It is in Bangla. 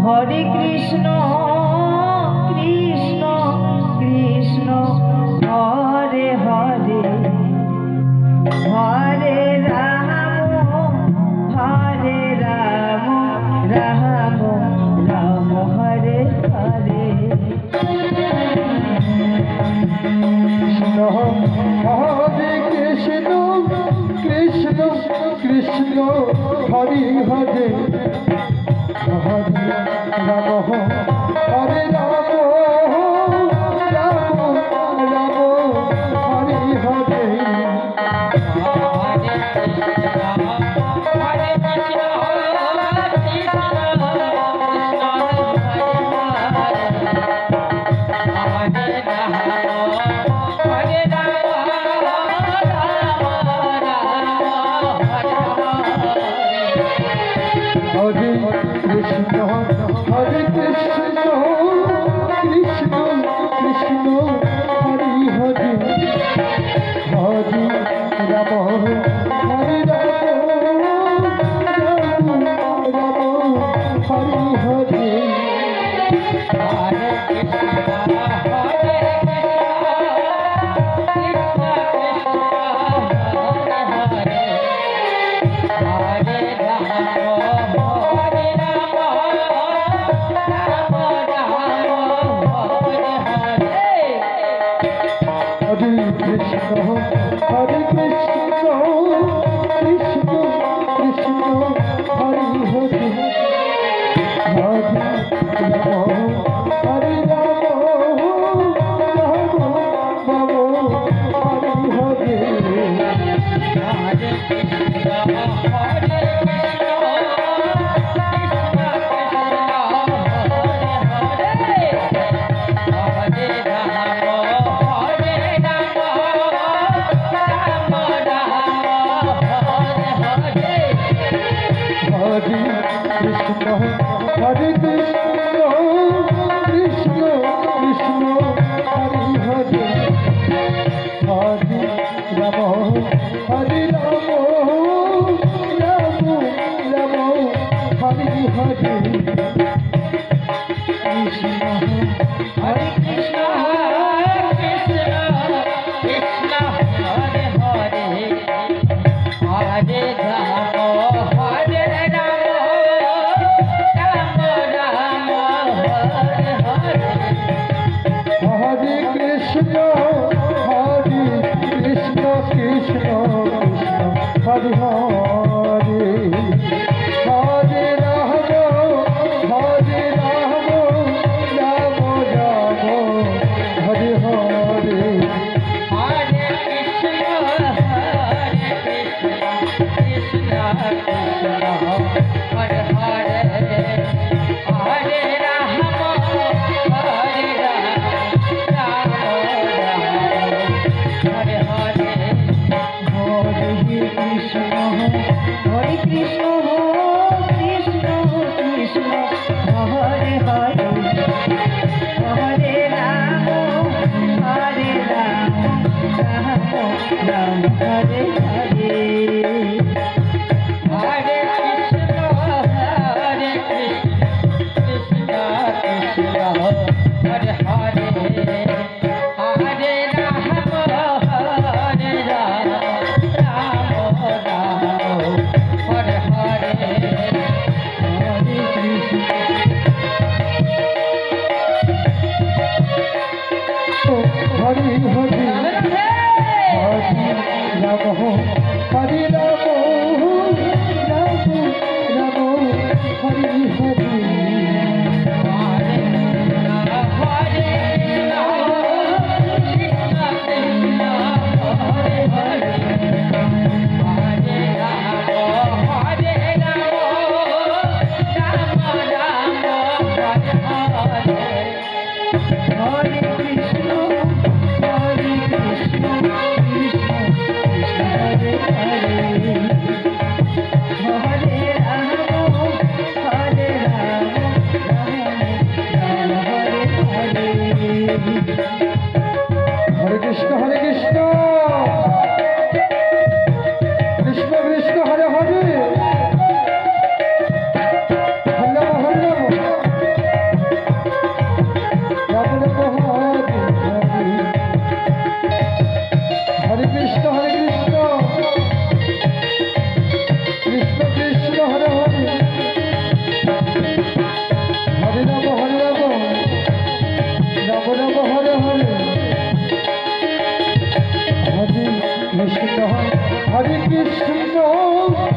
হরে কৃষ্ণ কৃষ্ণ কৃষ্ণ হরে হরে হরে রাম রাম রাম হরে হরে হরে কৃষ্ণ কৃষ্ণ কৃষ্ণ হরে হরে হরে রাম হরে রাম রাম রাম হরে হরে কৃষ্ণ হরে কৃষ্ণ কৃষ্ণ কৃষ্ণ হরে হরে হরে রাম হরে রাম রাম রাম হরে হরে হরে কৃষ্ণ কৃষ্ণ কৃষ্ণ হরে হরে হরে রাম হরে রাম রাম রাম হরে হরে কৃষ্ণ হরে কৃষ্ণ কৃষ্ণ কৃষ্ণ হরে হরে হরে রাম হরে রাম রাম রাম হরে হরে কৃষ্ণ হরে কৃষ্ণ কৃষ্ণ কৃষ্ণ হরে হরে হরে রাম হরে রাম রাম রাম হরে হরে হরে কৃষ্ণ কৃষ্ণ কৃষ্ণ হরে হরে হরে রাম হরে রাম রাম রাম হরে হরে হরে কৃষ্ণ কৃষ্ণ কৃষ্ণ হরে হরে হরে রাম হরে রাম রাম রাম হরে হরে হরে কৃষ্ণ হরে কৃষ্ণ কৃষ্ণ কৃষ্ণ হরে হরে হরে রাম রাম রাম হরে হরে হরে কৃষ্ণ কৃষ্ণ কৃষ্ণ হরে হরে হরে রাম রাম রাম কৃষ্ণ